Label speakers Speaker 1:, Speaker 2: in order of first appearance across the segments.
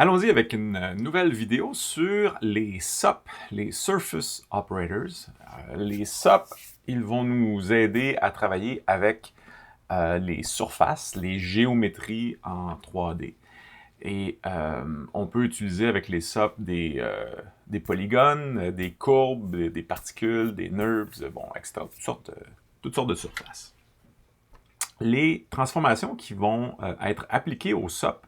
Speaker 1: Allons-y avec une nouvelle vidéo sur les SOP, les Surface Operators. Les SOP, ils vont nous aider à travailler avec les surfaces, les géométries en 3D. Et on peut utiliser avec les SOP des polygones, des courbes, des particules, des NURBS, bon, etc. Toutes sortes de surfaces. Les transformations qui vont être appliquées au SOP,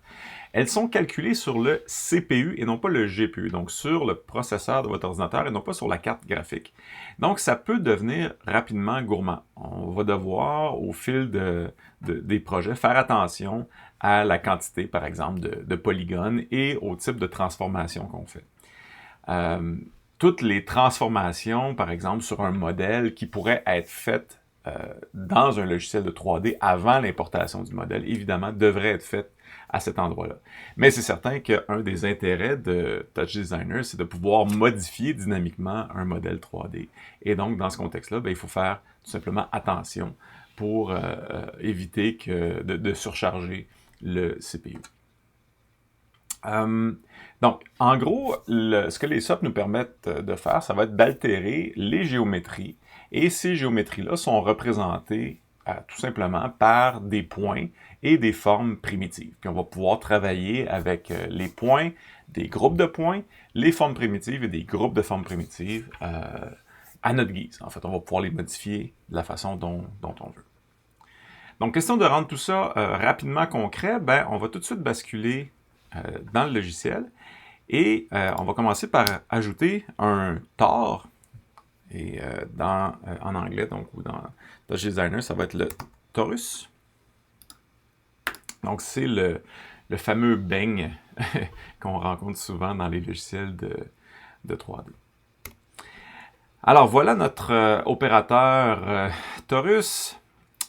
Speaker 1: elles sont calculées sur le CPU et non pas le GPU, donc sur le processeur de votre ordinateur et non pas sur la carte graphique. Donc, ça peut devenir rapidement gourmand. On va devoir, au fil des projets, faire attention à la quantité, par exemple, de polygones et au type de transformation qu'on fait. Toutes les transformations, par exemple, sur un modèle qui pourrait être faites dans un logiciel de 3D avant l'importation du modèle, évidemment, devraient être faites à cet endroit-là. Mais c'est certain qu'un des intérêts de Touch Designer, c'est de pouvoir modifier dynamiquement un modèle 3D. Et donc, dans ce contexte-là, il faut faire tout simplement attention pour éviter de surcharger le CPU. Donc, en gros, ce que les SOP nous permettent de faire, ça va être d'altérer les géométries. Et ces géométries-là sont représentées tout simplement par des points et des formes primitives. Puis on va pouvoir travailler avec les points, des groupes de points, les formes primitives et des groupes de formes primitives à notre guise. En fait, on va pouvoir les modifier de la façon dont on veut. Donc, question de rendre tout ça rapidement concret, on va tout de suite basculer dans le logiciel et on va commencer par ajouter un TOR. Et en anglais, donc, ou dans Touch Designer, ça va être le torus. Donc, c'est le fameux beigne qu'on rencontre souvent dans les logiciels de 3D. Alors, voilà notre opérateur torus.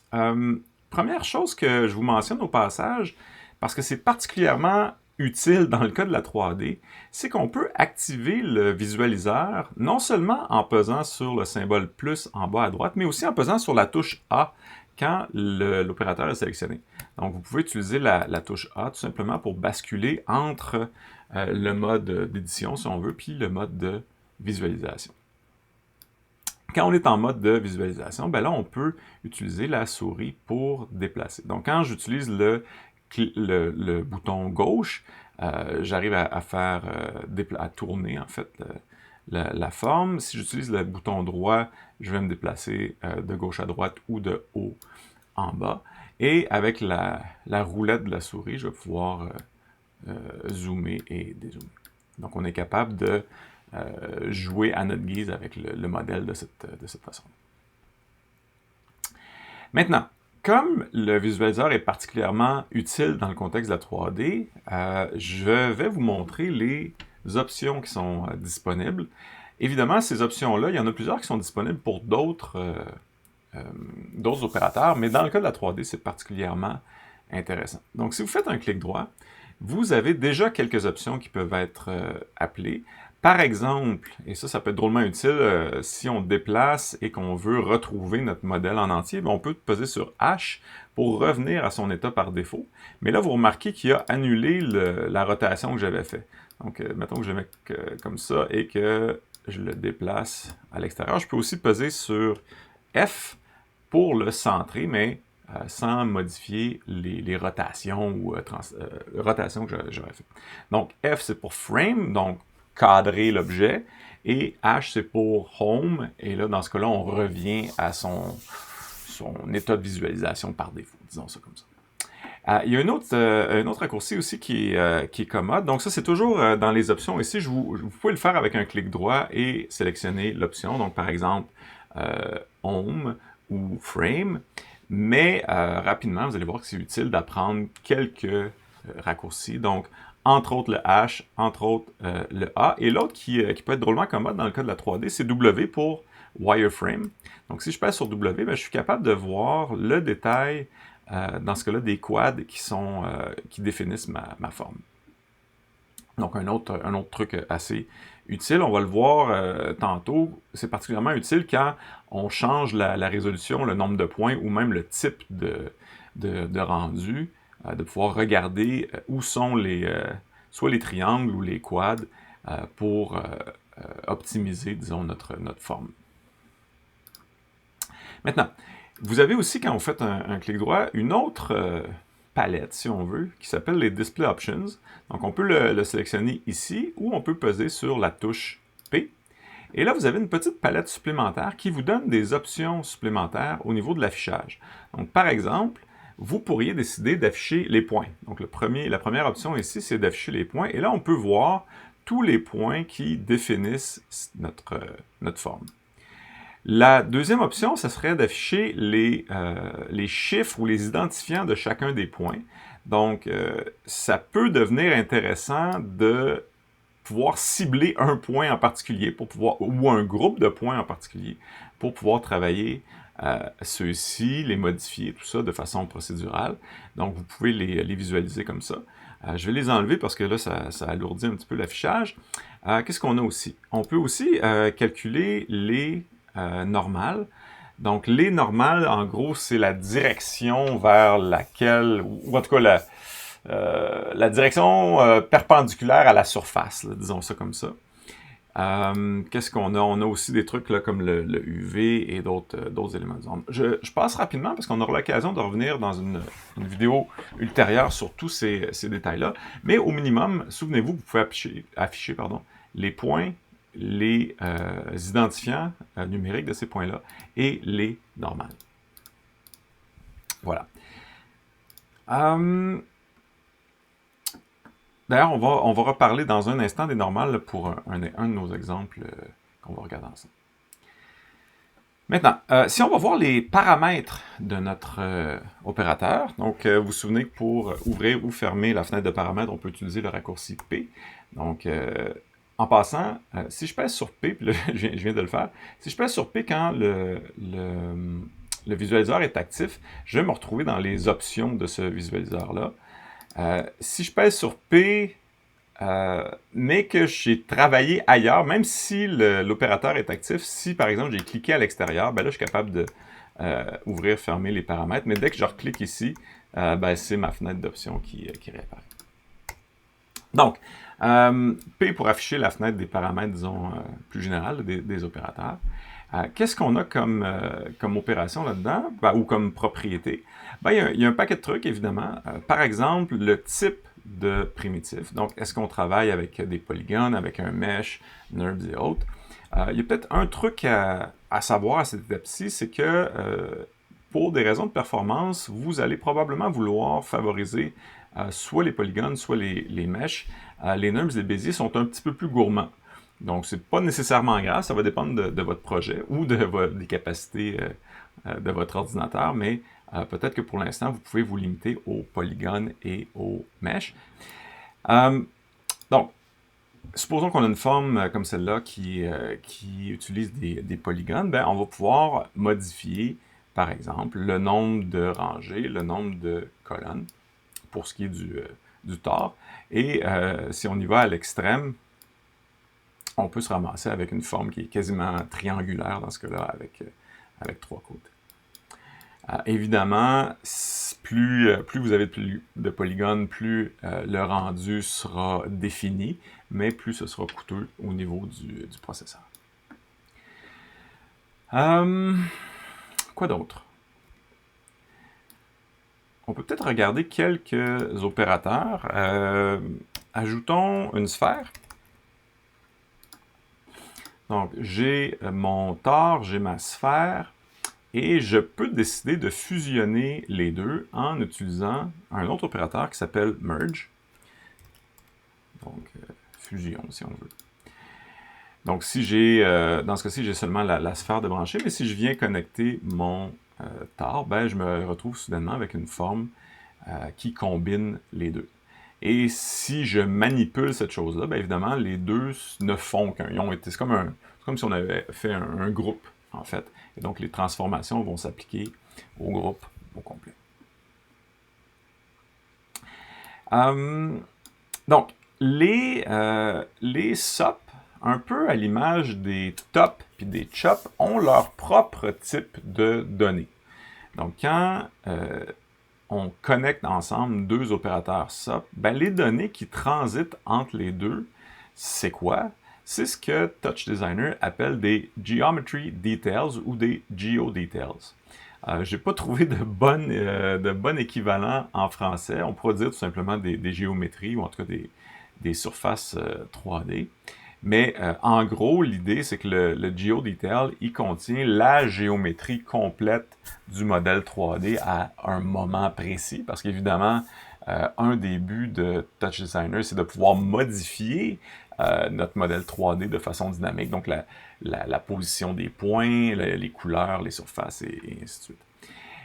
Speaker 1: Première chose que je vous mentionne au passage, parce que c'est particulièrement utile dans le cas de la 3D, c'est qu'on peut activer le visualiseur non seulement en pesant sur le symbole plus en bas à droite, mais aussi en pesant sur la touche A quand l'opérateur est sélectionné. Donc, vous pouvez utiliser la touche A tout simplement pour basculer entre le mode d'édition, si on veut, puis le mode de visualisation. Quand on est en mode de visualisation, là, on peut utiliser la souris pour déplacer. Donc, quand j'utilise le bouton gauche, j'arrive à tourner, en fait, la forme. Si j'utilise le bouton droit, je vais me déplacer de gauche à droite ou de haut en bas. Et avec la roulette de la souris, je vais pouvoir zoomer et dézoomer. Donc, on est capable de jouer à notre guise avec le modèle de cette façon. Maintenant, comme le visualiseur est particulièrement utile dans le contexte de la 3D, je vais vous montrer les options qui sont disponibles. Évidemment, ces options-là, il y en a plusieurs qui sont disponibles pour d'autres opérateurs, mais dans le cas de la 3D, c'est particulièrement intéressant. Donc, si vous faites un clic droit, vous avez déjà quelques options qui peuvent être appelées. Par exemple, et ça peut être drôlement utile, si on déplace et qu'on veut retrouver notre modèle en entier, on peut peser sur H pour revenir à son état par défaut. Mais là, vous remarquez qu'il a annulé la rotation que j'avais fait. Donc, mettons que je mets comme ça et que je le déplace à l'extérieur. Je peux aussi peser sur F pour le centrer, mais sans modifier les rotations ou rotations que j'aurais fait. Donc, F, c'est pour Frame, donc cadrer l'objet, et H, c'est pour Home, et là, dans ce cas-là, on revient à son état de visualisation par défaut, disons ça comme ça. Il y a un autre raccourci aussi qui est commode. Donc ça, c'est toujours dans les options. Ici, vous pouvez le faire avec un clic droit et sélectionner l'option. Donc, par exemple, Home ou Frame. Mais rapidement, vous allez voir que c'est utile d'apprendre quelques raccourcis. Donc, entre autres le H, entre autres le A. Et l'autre qui peut être drôlement commode dans le cas de la 3D, c'est W pour Wireframe. Donc, si je pèse sur W, je suis capable de voir le détail, dans ce cas-là, des quads qui définissent ma forme. Donc, un autre truc assez utile, on va le voir tantôt, c'est particulièrement utile quand on change la résolution, le nombre de points ou même le type de rendu, de pouvoir regarder où sont soit les triangles ou les quads pour optimiser, disons, notre forme. Maintenant, vous avez aussi, quand vous faites un clic droit, une autre palette, si on veut, qui s'appelle les Display Options. Donc, on peut le sélectionner ici, ou on peut peser sur la touche P. Et là, vous avez une petite palette supplémentaire qui vous donne des options supplémentaires au niveau de l'affichage. Donc, par exemple, vous pourriez décider d'afficher les points. Donc, la première option ici, c'est d'afficher les points. Et là, on peut voir tous les points qui définissent notre forme. La deuxième option, ce serait d'afficher les chiffres ou les identifiants de chacun des points. Donc, ça peut devenir intéressant de pouvoir cibler un point en particulier ou un groupe de points en particulier pour pouvoir travailler ceux-ci, les modifier, tout ça de façon procédurale. Donc, vous pouvez les visualiser comme ça. Je vais les enlever parce que là, ça alourdit un petit peu l'affichage. Qu'est-ce qu'on a aussi? On peut aussi calculer les normales. Donc, les normales, en gros, c'est la direction vers laquelle, ou en tout cas la direction perpendiculaire à la surface, là, disons ça comme ça. Qu'est-ce qu'on a? On a aussi des trucs là, comme le UV et d'autres éléments. Je passe rapidement parce qu'on aura l'occasion de revenir dans une vidéo ultérieure sur tous ces détails-là. Mais au minimum, souvenez-vous, vous pouvez afficher les points, les identifiants numériques de ces points-là et les normales. Voilà. D'ailleurs, on va reparler dans un instant des normales pour un de nos exemples qu'on va regarder ensemble. Maintenant, si on va voir les paramètres de notre opérateur, donc vous vous souvenez que pour ouvrir ou fermer la fenêtre de paramètres, on peut utiliser le raccourci P. Donc, en passant, si je pèse sur P, puis là, je viens de le faire, si je pèse sur P quand le visualiseur est actif, je vais me retrouver dans les options de ce visualiseur-là. Si je pèse sur P, mais que j'ai travaillé ailleurs, même si l'opérateur est actif, si par exemple j'ai cliqué à l'extérieur, ben là je suis capable de ouvrir, fermer les paramètres, mais dès que je reclique ici, ben, c'est ma fenêtre d'options qui réapparaît. Donc, P pour afficher la fenêtre des paramètres, disons, plus générales des opérateurs. Qu'est-ce qu'on a comme opération là-dedans, ou comme propriété? Ben, il y a un paquet de trucs, évidemment. Par exemple, le type de primitif. Donc, est-ce qu'on travaille avec des polygones, avec un mesh, NURBS et autres? Il y a peut-être un truc à savoir à cette étape-ci, c'est que pour des raisons de performance, vous allez probablement vouloir favoriser soit les polygones, soit les meshs. Les NURBS et Bézier sont un petit peu plus gourmands. Donc, ce n'est pas nécessairement grave, ça va dépendre de votre projet ou des capacités de votre ordinateur, mais peut-être que pour l'instant, vous pouvez vous limiter aux polygones et aux meshes. Donc, supposons qu'on a une forme comme celle-là qui utilise des polygones, ben, on va pouvoir modifier, par exemple, le nombre de rangées, le nombre de colonnes, pour ce qui est du tore. Et si on y va à l'extrême, on peut se ramasser avec une forme qui est quasiment triangulaire dans ce cas-là, avec 3 côtés. Évidemment, plus vous avez de polygones, plus le rendu sera défini, mais plus ce sera coûteux au niveau du processeur. Quoi d'autre? On peut peut-être regarder quelques opérateurs. Ajoutons une sphère. Donc, j'ai mon tore, j'ai ma sphère, et je peux décider de fusionner les deux en utilisant un autre opérateur qui s'appelle merge. Donc, fusion, si on veut. Donc, si j'ai, dans ce cas-ci, j'ai seulement la sphère de brancher, mais si je viens connecter mon tore, ben, je me retrouve soudainement avec une forme qui combine les deux. Et si je manipule cette chose-là, bien évidemment, les deux ne font qu'un. C'est comme si on avait fait un groupe, en fait. Et donc, les transformations vont s'appliquer au groupe au complet. Donc, les SOP, un peu à l'image des TOP et des CHOP, ont leur propre type de données. Donc, quand on connecte ensemble deux opérateurs SOP, ben, les données qui transitent entre les deux, c'est quoi? C'est ce que Touch Designer appelle des Geometry Details ou des GeoDetails. Je n'ai pas trouvé de bon équivalent en français. On pourrait dire tout simplement des géométries ou en tout cas des surfaces 3D. Mais en gros, l'idée, c'est que le GeoDetail, il contient la géométrie complète du modèle 3D à un moment précis. Parce qu'évidemment, un des buts de Touch Designer, c'est de pouvoir modifier notre modèle 3D de façon dynamique. Donc, la position des points, les couleurs, les surfaces, et ainsi de suite.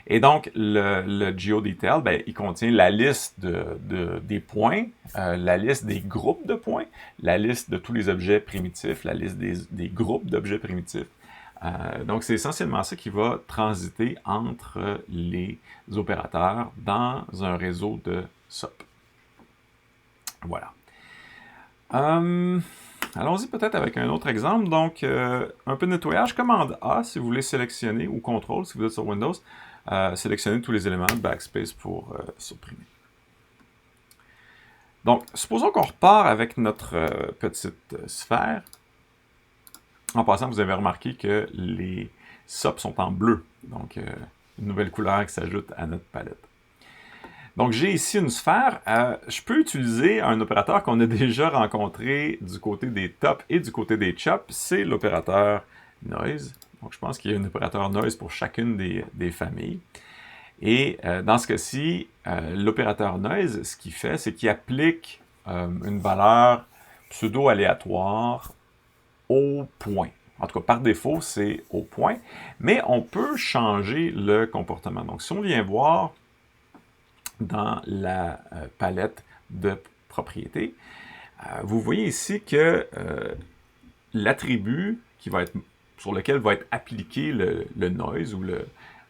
Speaker 1: Et donc, le GeoDetail, ben, il contient la liste des points, la liste des groupes de points, la liste de tous les objets primitifs, la liste des groupes d'objets primitifs. Donc, c'est essentiellement ça qui va transiter entre les opérateurs dans un réseau de SOP. Voilà. Allons-y peut-être avec un autre exemple. Donc, un peu de nettoyage. Commande A si vous voulez sélectionner, ou CTRL si vous êtes sur Windows. Sélectionner tous les éléments, backspace pour supprimer. Donc, supposons qu'on repart avec notre petite sphère. En passant, vous avez remarqué que les SOP sont en bleu. Donc, une nouvelle couleur qui s'ajoute à notre palette. Donc, j'ai ici une sphère. Je peux utiliser un opérateur qu'on a déjà rencontré du côté des top et du côté des chop. C'est l'opérateur noise. Donc, je pense qu'il y a un opérateur noise pour chacune des familles. Et dans ce cas-ci, l'opérateur noise, ce qu'il fait, c'est qu'il applique une valeur pseudo-aléatoire au point. En tout cas, par défaut, c'est au point. Mais on peut changer le comportement. Donc, si on vient voir dans la palette de propriétés, vous voyez ici que l'attribut sur lequel va être appliqué le noise ou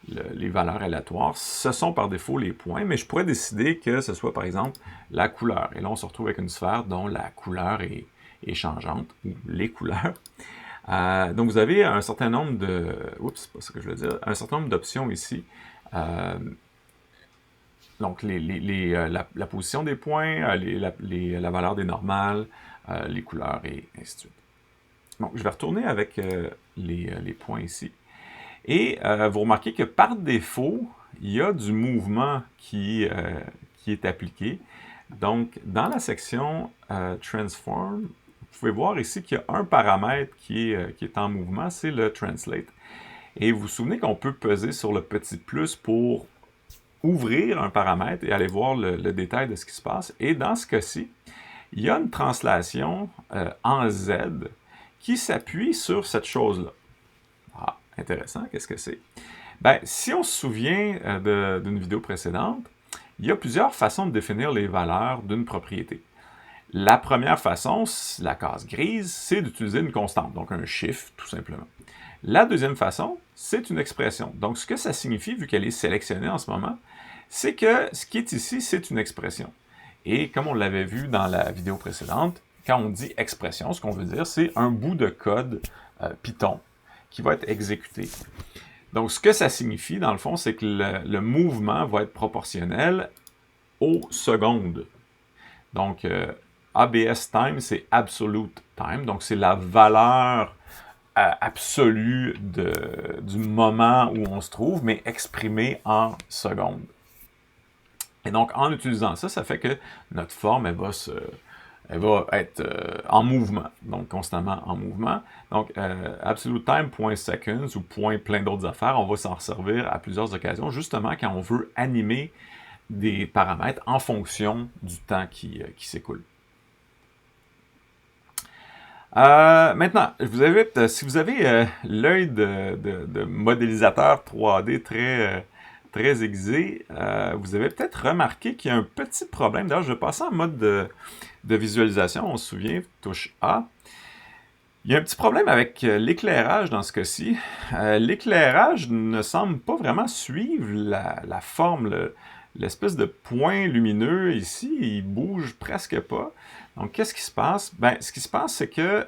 Speaker 1: les valeurs aléatoires, ce sont par défaut les points, mais je pourrais décider que ce soit par exemple la couleur. Et là, on se retrouve avec une sphère dont la couleur est changeante, ou les couleurs. Donc, vous avez un certain nombre de... Oups, c'est pas ça que je veux dire. Un certain nombre d'options ici. Donc, la position des points, la valeur des normales, les couleurs, et ainsi de suite. Donc, je vais retourner avec les points ici. Et vous remarquez que par défaut, il y a du mouvement qui est appliqué. Donc, dans la section Transform, vous pouvez voir ici qu'il y a un paramètre qui est en mouvement, c'est le Translate. Et vous vous souvenez qu'on peut peser sur le petit plus pour ouvrir un paramètre et aller voir le détail de ce qui se passe. Et dans ce cas-ci, il y a une translation en Z qui s'appuie sur cette chose-là. Ah, intéressant, qu'est-ce que c'est? Bien, si on se souvient d'une vidéo précédente, il y a plusieurs façons de définir les valeurs d'une propriété. La première façon, la case grise, c'est d'utiliser une constante, donc un chiffre, tout simplement. La deuxième façon, c'est une expression. Donc, ce que ça signifie, vu qu'elle est sélectionnée en ce moment, c'est que ce qui est ici, c'est une expression. Et comme on l'avait vu dans la vidéo précédente, quand on dit expression, ce qu'on veut dire, c'est un bout de code Python qui va être exécuté. Donc, ce que ça signifie, dans le fond, c'est que le mouvement va être proportionnel aux secondes. Donc, ABS time, c'est absolute time. Donc, c'est la valeur absolue du moment où on se trouve, mais exprimée en secondes. Et donc, en utilisant ça, ça fait que notre forme, elle va être en mouvement, donc constamment en mouvement. Donc, absolute time, point seconds ou point plein d'autres affaires, on va s'en servir à plusieurs occasions, justement quand on veut animer des paramètres en fonction du temps qui s'écoule. Maintenant, si vous avez l'œil de modélisateur 3D très aiguisé, vous avez peut-être remarqué qu'il y a un petit problème. D'ailleurs, je vais passer en mode de visualisation. On se souvient, touche A. Il y a un petit problème avec l'éclairage dans ce cas-ci. L'éclairage ne semble pas vraiment suivre la forme, l'espèce de point lumineux ici, il bouge presque pas. Donc, qu'est-ce qui se passe? Bien, ce qui se passe, c'est que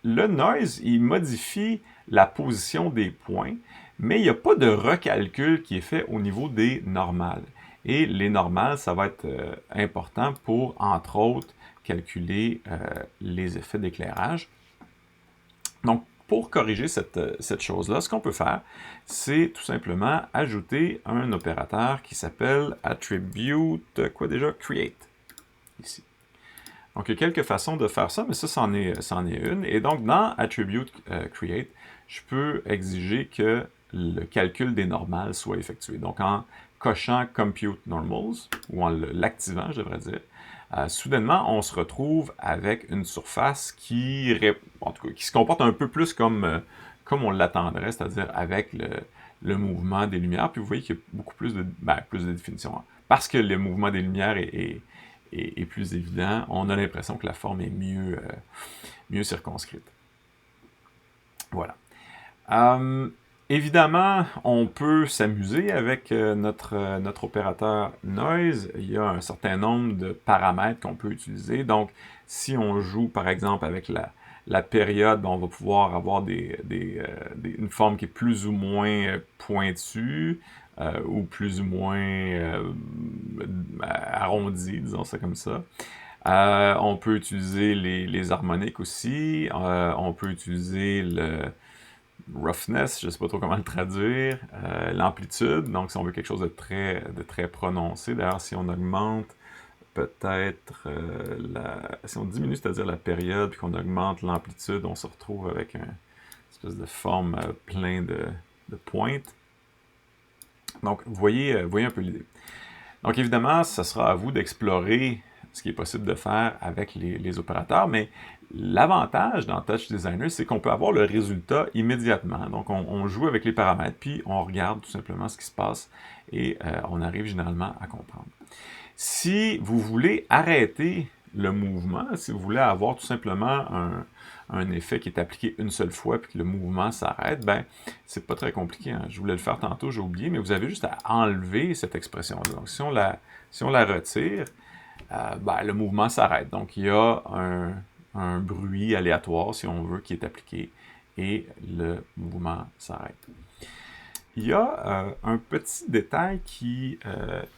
Speaker 1: le noise, il modifie la position des points, mais il n'y a pas de recalcul qui est fait au niveau des normales. Et les normales, ça va être important pour, entre autres, calculer les effets d'éclairage. Donc, pour corriger cette chose-là, ce qu'on peut faire, c'est tout simplement ajouter un opérateur qui s'appelle attribute, quoi déjà? Create, ici. Donc, il y a quelques façons de faire ça, mais ça, c'en est une. Et donc, dans attribute create, je peux exiger que le calcul des normales soit effectué. Donc, en cochant compute normals, ou en l'activant, je devrais dire, soudainement, on se retrouve avec une surface en tout cas, qui se comporte un peu plus comme on l'attendrait, c'est-à-dire avec le mouvement des lumières. Puis vous voyez qu'il y a beaucoup plus de définition. Parce que le mouvement des lumières est plus évident, on a l'impression que la forme est mieux circonscrite. Voilà. Évidemment, on peut s'amuser avec notre opérateur noise. Il y a un certain nombre de paramètres qu'on peut utiliser. Donc, si on joue, par exemple, avec la période, on va pouvoir avoir une forme qui est plus ou moins pointue ou plus ou moins arrondie, disons ça comme ça. On peut utiliser les harmoniques aussi. On peut utiliser le roughness, je ne sais pas trop comment le traduire, l'amplitude, donc si on veut quelque chose de très prononcé. D'ailleurs, si on augmente peut-être si on diminue, c'est-à-dire la période, puis qu'on augmente l'amplitude, on se retrouve avec une espèce de forme plein de pointes. Donc, vous voyez un peu l'idée. Donc, évidemment, ce sera à vous d'explorer ce qui est possible de faire avec les opérateurs, mais l'avantage dans Touch Designer, c'est qu'on peut avoir le résultat immédiatement. Donc, on joue avec les paramètres, puis on regarde tout simplement ce qui se passe et on arrive généralement à comprendre. Si vous voulez arrêter le mouvement, si vous voulez avoir tout simplement un effet qui est appliqué une seule fois puis que le mouvement s'arrête, ben c'est pas très compliqué. Hein. Je voulais le faire tantôt, j'ai oublié, mais vous avez juste à enlever cette expression-là. Donc, si on la retire, ben, le mouvement s'arrête. Donc, il y a un bruit aléatoire, si on veut, qui est appliqué et le mouvement s'arrête. Il y a un petit détail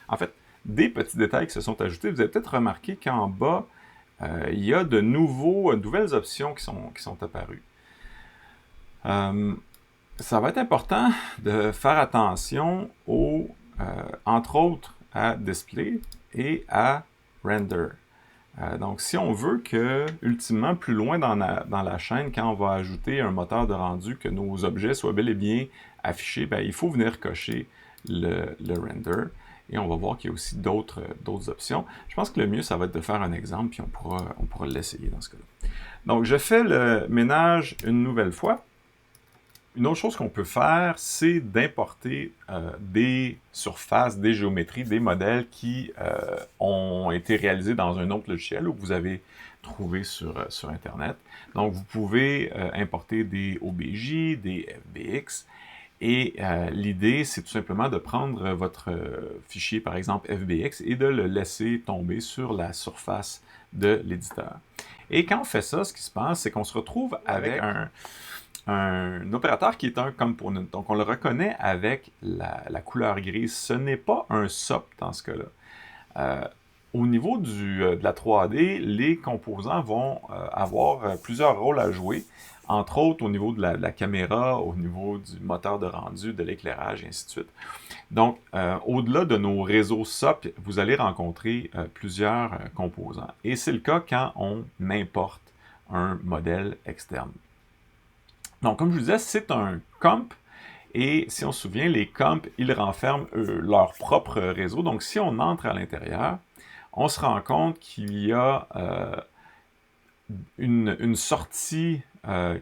Speaker 1: en fait, des petits détails qui se sont ajoutés. Vous avez peut-être remarqué qu'en bas, il y a de nouvelles options qui sont apparues. Ça va être important de faire attention entre autres, à Display et à Render. Donc, si on veut que, ultimement, plus loin dans la chaîne, quand on va ajouter un moteur de rendu, que nos objets soient bel et bien affichés, ben, il faut venir cocher le render. Et on va voir qu'il y a aussi d'autres options. Je pense que le mieux, ça va être de faire un exemple, puis on pourra l'essayer dans ce cas-là. Donc, je fais le ménage une nouvelle fois. Une autre chose qu'on peut faire, c'est d'importer des surfaces, des géométries, des modèles qui ont été réalisés dans un autre logiciel ou que vous avez trouvé sur Internet. Donc, vous pouvez importer des OBJ, des FBX, et l'idée, c'est tout simplement de prendre votre fichier, par exemple FBX, et de le laisser tomber sur la surface de l'éditeur. Et quand on fait ça, ce qui se passe, c'est qu'on se retrouve avec un opérateur qui est un component. Donc, on le reconnaît avec la couleur grise. Ce n'est pas un SOP dans ce cas-là. Au niveau de la 3D, les composants vont avoir plusieurs rôles à jouer, entre autres au niveau de la caméra, au niveau du moteur de rendu, de l'éclairage, et ainsi de suite. Donc, au-delà de nos réseaux SOP, vous allez rencontrer plusieurs composants. Et c'est le cas quand on importe un modèle externe. Donc, comme je vous disais, c'est un comp, et si on se souvient, les comps, ils renferment leur propre réseau. Donc, si on entre à l'intérieur, on se rend compte qu'il y a une sortie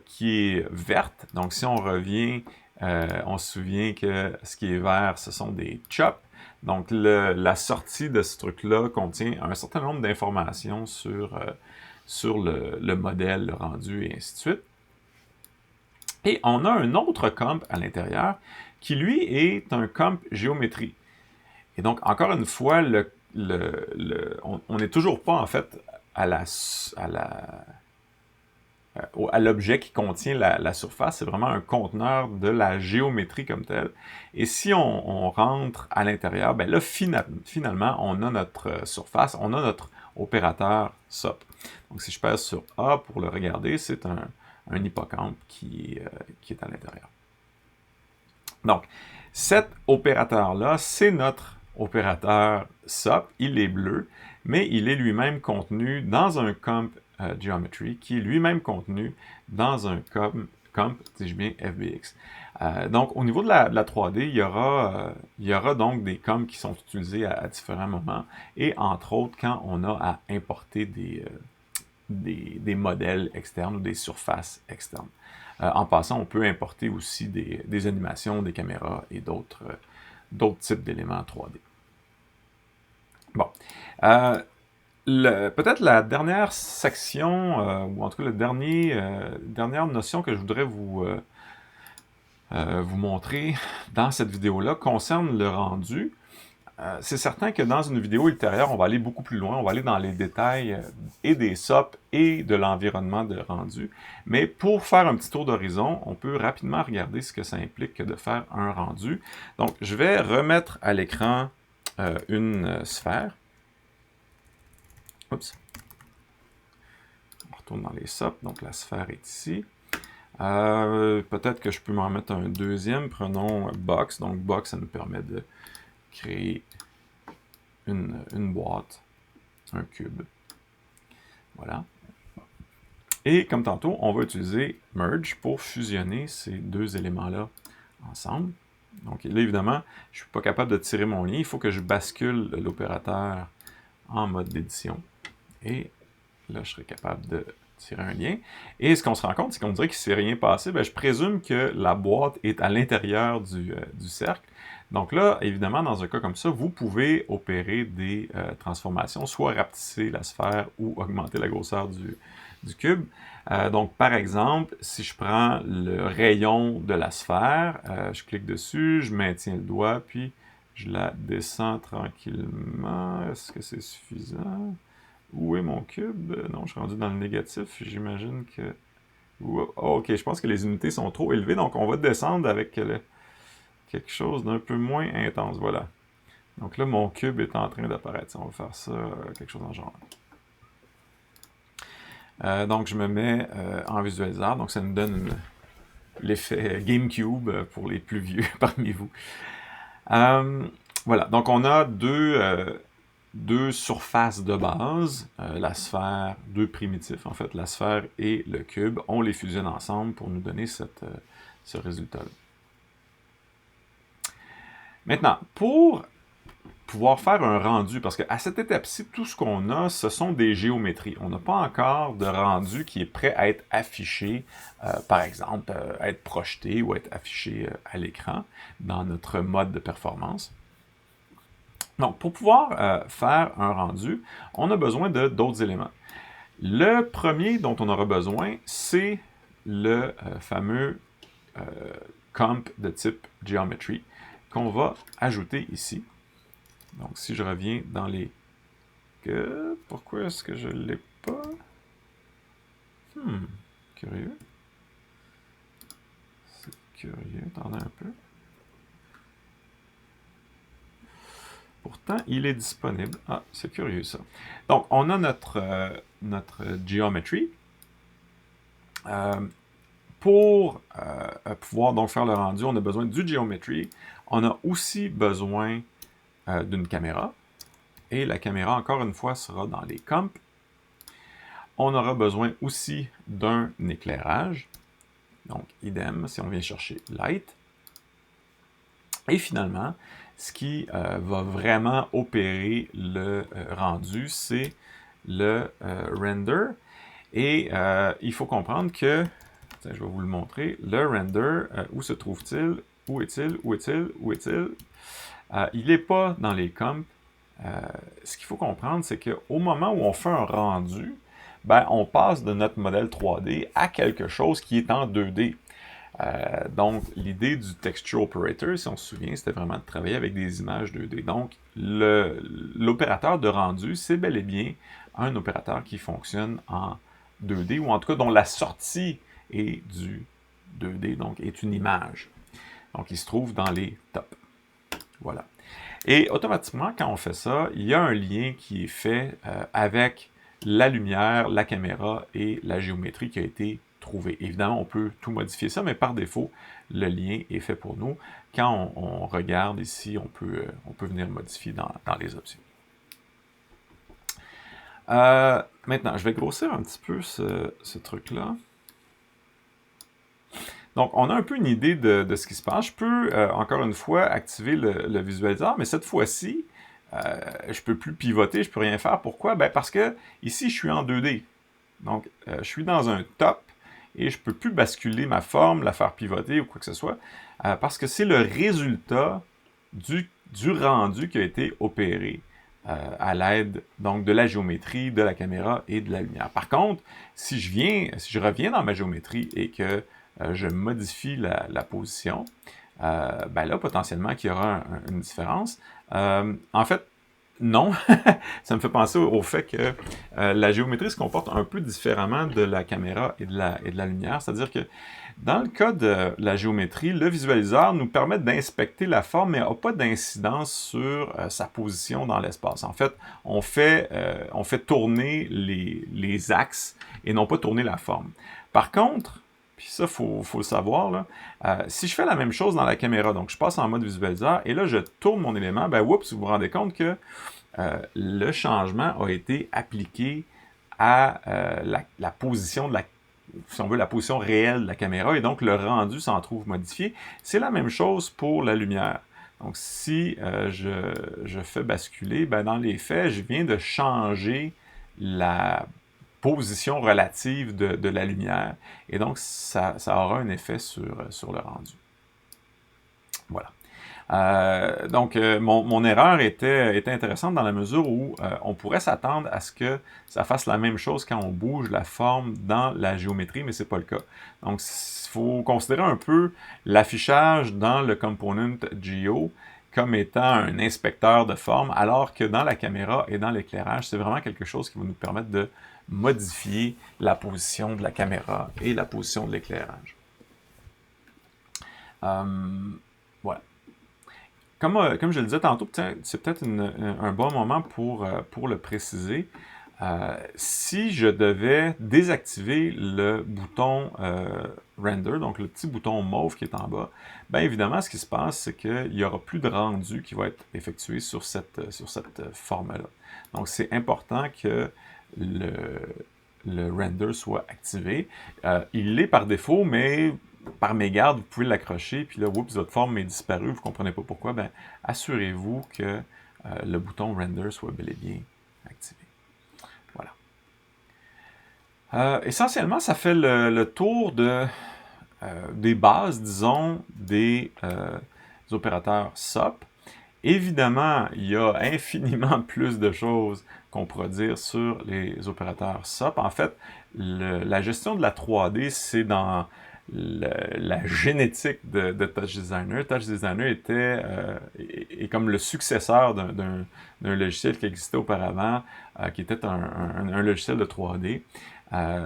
Speaker 1: qui est verte. Donc, si on revient, on se souvient que ce qui est vert, ce sont des chops. Donc, la sortie de ce truc-là contient un certain nombre d'informations sur le modèle, le rendu, et ainsi de suite. Et on a un autre comp à l'intérieur qui, lui, est un comp géométrie. Et donc, encore une fois, on n'est toujours pas, en fait, à l'objet qui contient la surface. C'est vraiment un conteneur de la géométrie comme telle. Et si on rentre à l'intérieur, ben là, finalement, on a notre surface, on a notre opérateur SOP. Donc, si je pèse sur A pour le regarder, c'est un hippocampe qui est à l'intérieur. Donc, cet opérateur-là, c'est notre opérateur SOP. Il est bleu, mais il est lui-même contenu dans un comp geometry qui est lui-même contenu dans un comp, dis-je bien, FBX. Donc, au niveau de la 3D, il y aura donc des comps qui sont utilisés à différents moments, et entre autres, quand on a à importer des modèles externes ou des surfaces externes. En passant, on peut importer aussi des animations, des caméras et d'autres types d'éléments 3D. Bon. Peut-être la dernière section, ou en tout cas la dernière notion que je voudrais vous montrer dans cette vidéo-là concerne le rendu. C'est certain que dans une vidéo ultérieure, on va aller beaucoup plus loin, on va aller dans les détails et des SOP et de l'environnement de rendu. Mais pour faire un petit tour d'horizon, on peut rapidement regarder ce que ça implique de faire un rendu. Donc, je vais remettre à l'écran une sphère. Oups. On retourne dans les SOP, donc la sphère est ici. Peut-être que je peux m'en mettre un deuxième. Prenons Box. Donc, Box, ça nous permet de créer une boîte, un cube. Voilà. Et comme tantôt, on va utiliser Merge pour fusionner ces deux éléments-là ensemble. Donc là, évidemment, je ne suis pas capable de tirer mon lien. Il faut que je bascule l'opérateur en mode d'édition. Et là, je serai capable de tirer un lien. Et ce qu'on se rend compte, c'est qu'on dirait qu'il ne s'est rien passé. Bien, je présume que la boîte est à l'intérieur du cercle. Donc là, évidemment, dans un cas comme ça, vous pouvez opérer des transformations, soit rapetisser la sphère ou augmenter la grosseur du cube. Donc, par exemple, si je prends le rayon de la sphère, je clique dessus, je maintiens le doigt, puis je la descends tranquillement. Est-ce que c'est suffisant? Où est mon cube? Non, je suis rendu dans le négatif. J'imagine que... Oh, ok, je pense que les unités sont trop élevées, donc on va descendre avec quelque chose d'un peu moins intense. Voilà. Donc là, mon cube est en train d'apparaître. On va faire ça, quelque chose en genre. Donc, je me mets en visualiseur. Donc, ça nous donne l'effet GameCube pour les plus vieux parmi vous. Voilà. Donc, on a deux surfaces de base, la sphère, deux primitifs en fait, la sphère et le cube. On les fusionne ensemble pour nous donner ce résultat-là. Maintenant, pour pouvoir faire un rendu, parce qu'à cette étape-ci, tout ce qu'on a, ce sont des géométries. On n'a pas encore de rendu qui est prêt à être affiché, par exemple, à être projeté ou à être affiché à l'écran dans notre mode de performance. Donc, pour pouvoir faire un rendu, on a besoin de d'autres éléments. Le premier dont on aura besoin, c'est le fameux comp de type geometry qu'on va ajouter ici. Donc, si je reviens dans les... Pourquoi est-ce que je ne l'ai pas? Curieux. C'est curieux, attendez un peu. Pourtant, il est disponible. Ah, c'est curieux ça. Donc, on a notre geometry. Pour pouvoir donc faire le rendu, on a besoin du geometry. On a aussi besoin d'une caméra. Et la caméra, encore une fois, sera dans les comps. On aura besoin aussi d'un éclairage. Donc, idem, si on vient chercher Light. Et finalement, ce qui va vraiment opérer le rendu, c'est le render. Et il faut comprendre que, je vais vous le montrer, le render, où se trouve-t-il? Où est-il? Où est-il? Où est-il? Il n'est pas dans les comps. Ce qu'il faut comprendre, c'est qu'au moment où on fait un rendu, ben, on passe de notre modèle 3D à quelque chose qui est en 2D. Donc, l'idée du Texture Operator, si on se souvient, c'était vraiment de travailler avec des images 2D. Donc, l'opérateur de rendu, c'est bel et bien un opérateur qui fonctionne en 2D, ou en tout cas dont la sortie est du 2D, donc est une image. Donc, il se trouve dans les tops. Voilà. Et automatiquement, quand on fait ça, il y a un lien qui est fait avec la lumière, la caméra et la géométrie qui a été trouvée. Évidemment, on peut tout modifier ça, mais par défaut, le lien est fait pour nous. Quand on regarde ici, on peut venir modifier dans les options. Maintenant, je vais grossir un petit peu ce truc-là. Donc, on a un peu une idée de ce qui se passe. Je peux, encore une fois, activer le visualiseur, mais cette fois-ci, je ne peux plus pivoter, je ne peux rien faire. Pourquoi? Ben, parce que ici, je suis en 2D. Donc, je suis dans un top et je ne peux plus basculer ma forme, la faire pivoter ou quoi que ce soit, parce que c'est le résultat du rendu qui a été opéré à l'aide donc de la géométrie, de la caméra et de la lumière. Par contre, si je reviens dans ma géométrie et que je modifie la position, ben là, potentiellement, qu'il y aura une différence. En fait, non. Ça me fait penser au fait que la géométrie se comporte un peu différemment de la caméra et de la lumière. C'est-à-dire que dans le cas de la géométrie, le visualiseur nous permet d'inspecter la forme, mais n'a pas d'incidence sur sa position dans l'espace. En fait, on fait tourner les axes et non pas tourner la forme. Par contre, puis ça, faut le savoir, là, si je fais la même chose dans la caméra, donc je passe en mode visualiseur, et là, je tourne mon élément, ben, oups, vous vous rendez compte que le changement a été appliqué à la position de si on veut, la position réelle de la caméra, et donc le rendu s'en trouve modifié. C'est la même chose pour la lumière. Donc, si je fais basculer, ben, dans les faits, je viens de changer la position relative de la lumière, et donc ça aura un effet sur le rendu. Voilà. Donc, mon erreur était intéressante dans la mesure où on pourrait s'attendre à ce que ça fasse la même chose quand on bouge la forme dans la géométrie, mais ce n'est pas le cas. Donc, il faut considérer un peu l'affichage dans le component Geo comme étant un inspecteur de forme, alors que dans la caméra et dans l'éclairage, c'est vraiment quelque chose qui va nous permettre de modifier la position de la caméra et la position de l'éclairage. Voilà. Comme je le disais tantôt, c'est peut-être un bon moment pour le préciser. Si je devais désactiver le bouton Render, donc le petit bouton mauve qui est en bas, bien évidemment, ce qui se passe, c'est qu'il n'y aura plus de rendu qui va être effectué sur cette forme-là. Donc, c'est important que le render soit activé. Il l'est par défaut, mais par mégarde, vous pouvez l'accrocher, puis là, oups, votre forme est disparue, vous ne comprenez pas pourquoi, bien, assurez-vous que le bouton Render soit bel et bien activé. Voilà. Essentiellement, ça fait le tour des bases, disons, des opérateurs SOP. Évidemment, il y a infiniment plus de choses qu'on pourra dire sur les opérateurs SOP. En fait, la gestion de la 3D, c'est dans la génétique de Touch Designer. Touch Designer est comme le successeur d'un logiciel qui existait auparavant, qui était un logiciel de 3D.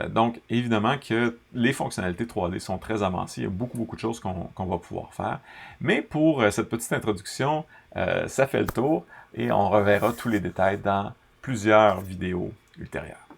Speaker 1: Donc, évidemment que les fonctionnalités 3D sont très avancées. Il y a beaucoup de choses qu'on va pouvoir faire. Mais pour cette petite introduction, ça fait le tour et on reverra tous les détails dans plusieurs vidéos ultérieures.